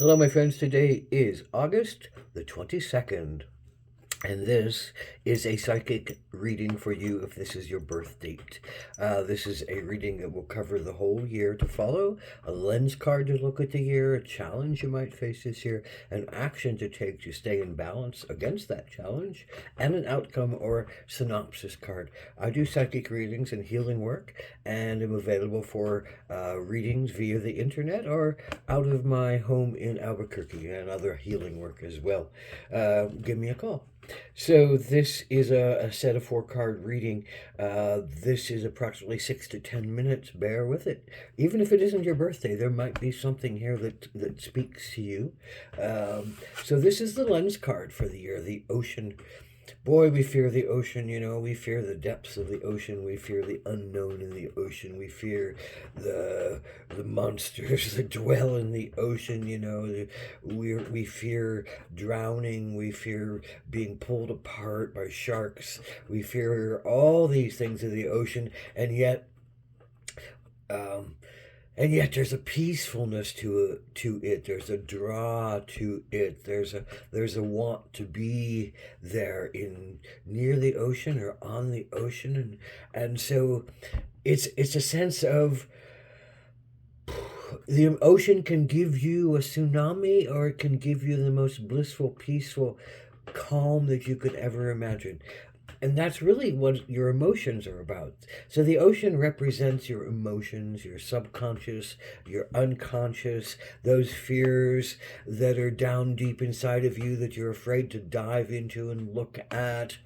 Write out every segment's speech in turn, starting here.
Hello, my friends. Today is August the 22nd, and this is a psychic reading for you if this is your birth date. This is a reading that will cover the whole year to follow, a lens card to look at the year, a challenge you might face this year, an action to take to stay in balance against that challenge, and an outcome or synopsis card. I do psychic readings and healing work, and am available for readings via the internet or out of my home in Albuquerque, and other healing work as well. Give me a call. So this is a set of four card reading. This is approximately 6 to 10 minutes. Bear with it. Even if it isn't your birthday, there might be something here that speaks to you. So this is the lens card for the year, the ocean. Boy, we fear the ocean, we fear the depths of the ocean, we fear the unknown in the ocean, we fear the monsters that dwell in the ocean, we fear drowning, we fear being pulled apart by sharks, we fear all these things of the ocean, um, and yet there's a peacefulness to it. There's a draw to it. There's a want to be there in near the ocean or on the ocean, and so it's a sense of the ocean can give you a tsunami, or it can give you the most blissful, peaceful calm that you could ever imagine. And that's really what your emotions are about. So the ocean represents your emotions, your subconscious, your unconscious, those fears that are down deep inside of you that you're afraid to dive into and look at.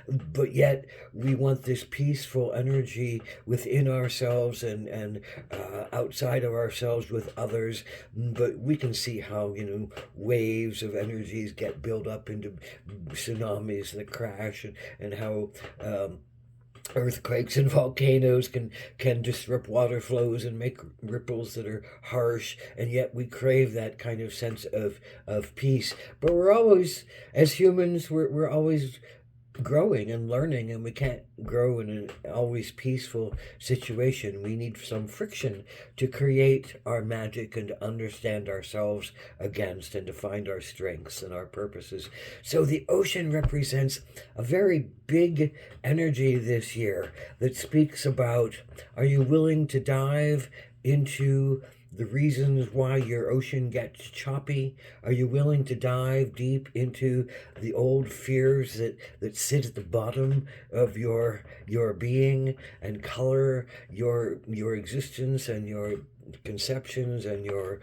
But yet we want this peaceful energy within ourselves and outside of ourselves with others. But we can see how, waves of energies get built up into tsunamis that crash, and how earthquakes and volcanoes can disrupt water flows and make ripples that are harsh, and yet we crave that kind of sense of peace. But we're always, as humans, we're always growing and learning, and we can't grow in an always peaceful situation. We need some friction to create our magic and to understand ourselves against, and to find our strengths and our purposes. So the ocean represents a very big energy this year that speaks about, are you willing to dive into the reasons why your ocean gets choppy? Are you willing to dive deep into the old fears that sit at the bottom of your being and color your existence and your conceptions and your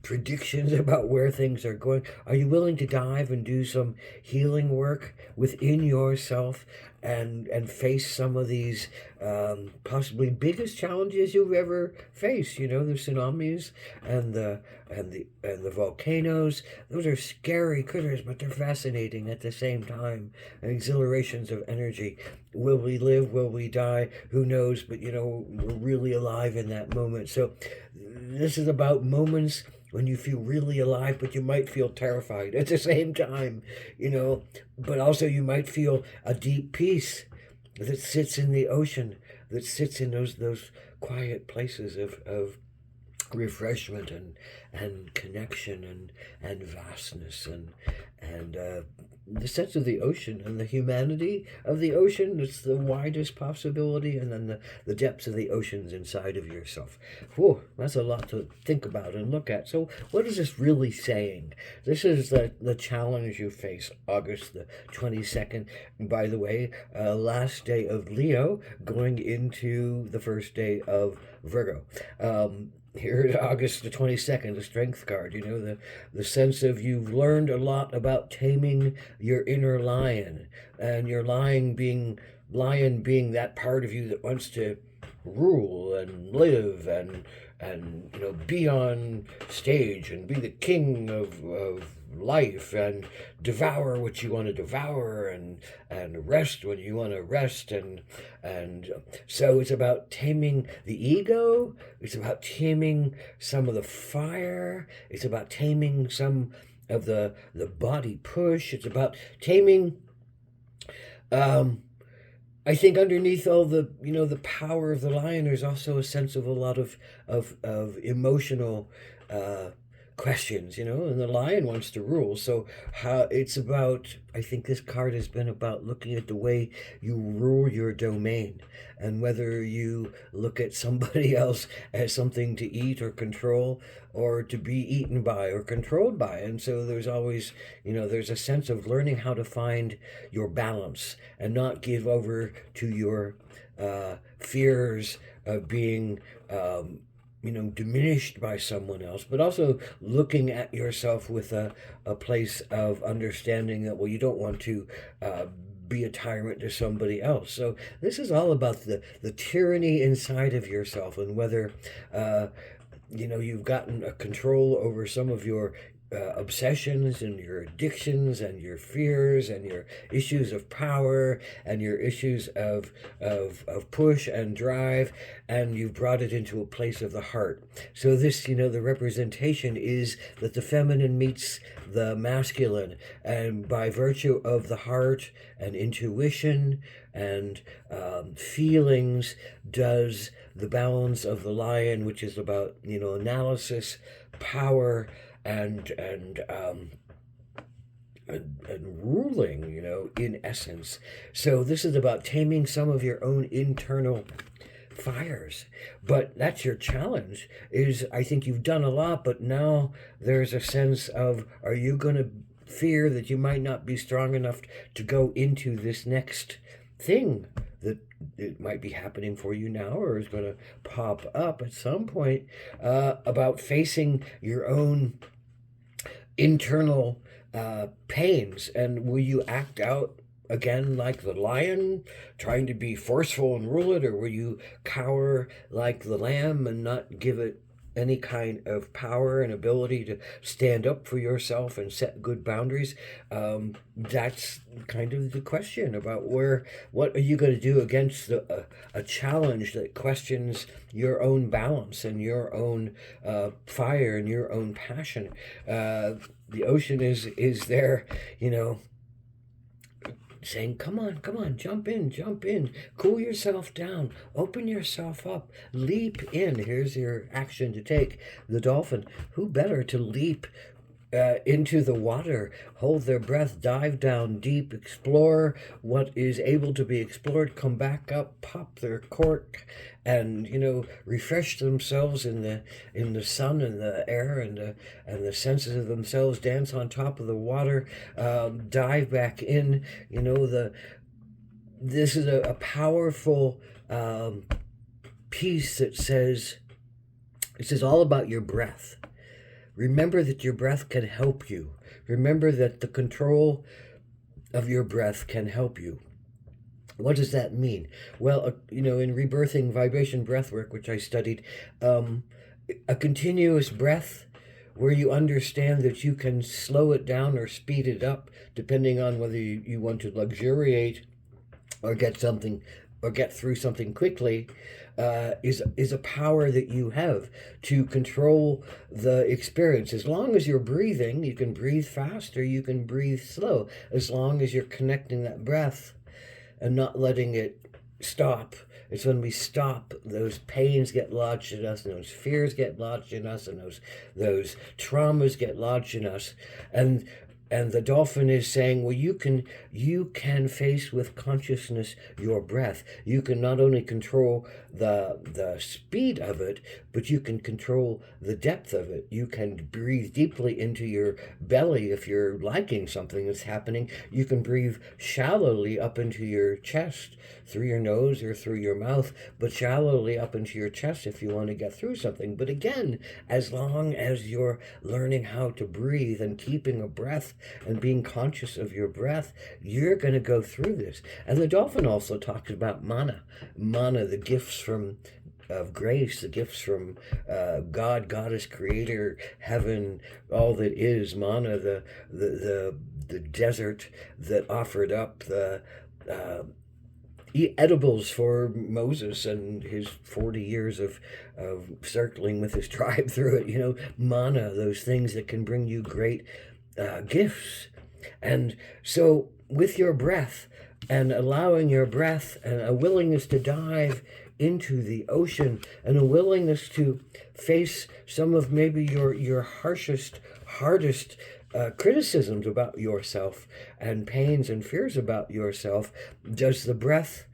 predictions about where things are going? Are you willing to dive and do some healing work within yourself and face some of these possibly biggest challenges you've ever faced? The tsunamis and the volcanoes. Those are scary critters, but they're fascinating at the same time. Exhilarations of energy. Will we live? Will we die? Who knows? But we're really alive in that moment. So this is about moments when you feel really alive, but you might feel terrified at the same time, but also you might feel a deep peace that sits in the ocean, that sits in those quiet places of refreshment and connection and vastness and the sense of the ocean and the humanity of the ocean. It's the widest possibility, and then the depths of the oceans inside of yourself. Whew, that's a lot to think about and look at. So what is this really saying? This is the challenge you face, August the 22nd. By the way, last day of Leo, going into the first day of Virgo. Here at August the 22nd, the strength card, the sense of you've learned a lot about taming your inner lion, and your lion being that part of you that wants to rule and live and be on stage and be the king of life, and devour what you want to devour, and rest when you want to rest, and so it's about taming the ego. It's about taming some of the fire. It's about taming some of the body push. It's about taming, um I think underneath all the power of the lion, there's also a sense of a lot of emotional uh, questions, and the lion wants to rule. So how it's about, I think this card has been about looking at the way you rule your domain, and whether you look at somebody else as something to eat or control, or to be eaten by or controlled by. And so there's always, there's a sense of learning how to find your balance and not give over to your fears of being diminished by someone else, but also looking at yourself with a place of understanding that, well, you don't want to be a tyrant to somebody else. So this is all about the tyranny inside of yourself, and whether you've gotten a control over some of your obsessions and your addictions and your fears and your issues of power and your issues of push and drive, and you've brought it into a place of the heart. So this, the representation is that the feminine meets the masculine, and by virtue of the heart and intuition and feelings, does the balance of the lion, which is about analysis, power, and ruling, in essence. So this is about taming some of your own internal fires. But that's your challenge, is I think you've done a lot, but now there's a sense of, are you going to fear that you might not be strong enough to go into this next thing that it might be happening for you now, or is going to pop up at some point, about facing your own internal pains? And will you act out again like the lion, trying to be forceful and rule it, or will you cower like the lamb and not give it any kind of power and ability to stand up for yourself and set good boundaries? That's kind of the question about what are you going to do against a challenge that questions your own balance and your own fire and your own passion. The ocean is there, saying, come on, jump in, cool yourself down, open yourself up, leap in. Here's your action to take. The dolphin, who better to leap into the water, hold their breath, dive down deep, explore what is able to be explored, come back up, pop their cork, and refresh themselves in the sun and the air and the senses of themselves, dance on top of the water, dive back in. This is a powerful piece that says, all about your breath. Remember that your breath can help you. Remember that the control of your breath can help you. What does that mean? Well, in rebirthing vibration breathwork, which I studied, a continuous breath where you understand that you can slow it down or speed it up, depending on whether you want to luxuriate or get through something quickly, is a power that you have to control the experience. As long as you're breathing, you can breathe fast or you can breathe slow, as long as you're connecting that breath and not letting it stop. It's when we stop, those pains get lodged in us, and those fears get lodged in us, and those traumas get lodged in us. And the dolphin is saying, well, you can face with consciousness your breath. You can not only control the speed of it, but you can control the depth of it. You can breathe deeply into your belly if you're liking something that's happening. You can breathe shallowly up into your chest through your nose or through your mouth, but shallowly up into your chest if you want to get through something. But again, as long as you're learning how to breathe and keeping a breath and being conscious of your breath, you're going to go through this. And the dolphin also talks about mana, the gifts of grace, the gifts from God, Goddess, Creator, Heaven, all that is. Mana, the desert that offered up the edibles for Moses and his 40 years of circling with his tribe through it. Mana, those things that can bring you great gifts. And so with your breath and allowing your breath and a willingness to dive into the ocean, and a willingness to face some of maybe your harshest, hardest criticisms about yourself and pains and fears about yourself. Does the breath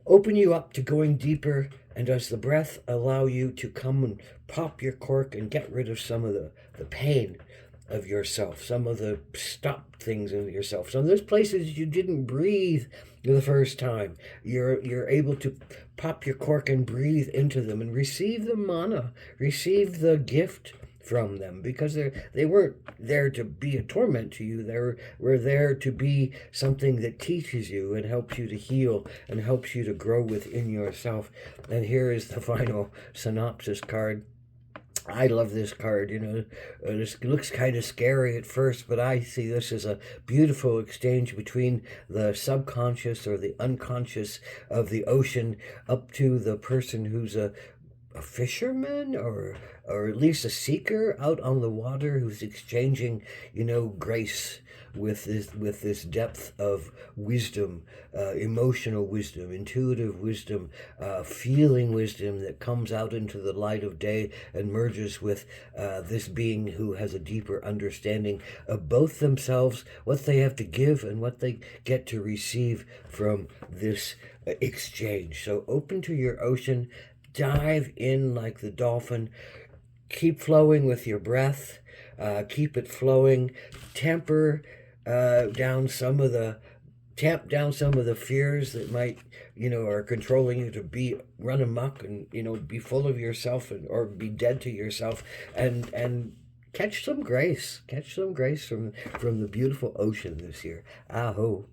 open you up to going deeper? And does the breath allow you to come and pop your cork and get rid of some of the pain of yourself, some of the stopped things in yourself, some of those places you didn't breathe the first time? You're able to pop your cork and breathe into them and receive the mana, receive the gift from them, because they weren't there to be a torment to you. Were there to be something that teaches you and helps you to heal and helps you to grow within yourself. And here is the final synopsis card. I love this card. This looks kind of scary at first, but I see this as a beautiful exchange between the subconscious or the unconscious of the ocean up to the person who's a fisherman, or at least a seeker out on the water, who's exchanging grace with this depth of wisdom, emotional wisdom, intuitive wisdom, feeling wisdom that comes out into the light of day and merges with this being who has a deeper understanding of both themselves, what they have to give and what they get to receive from this exchange. So open to your ocean. Dive in like the dolphin. Keep flowing with your breath. Keep it flowing. Tamp down some of the fears that might, are controlling you to run amok and, be full of yourself or be dead to yourself, and catch some grace. Catch some grace from the beautiful ocean this year. Aho.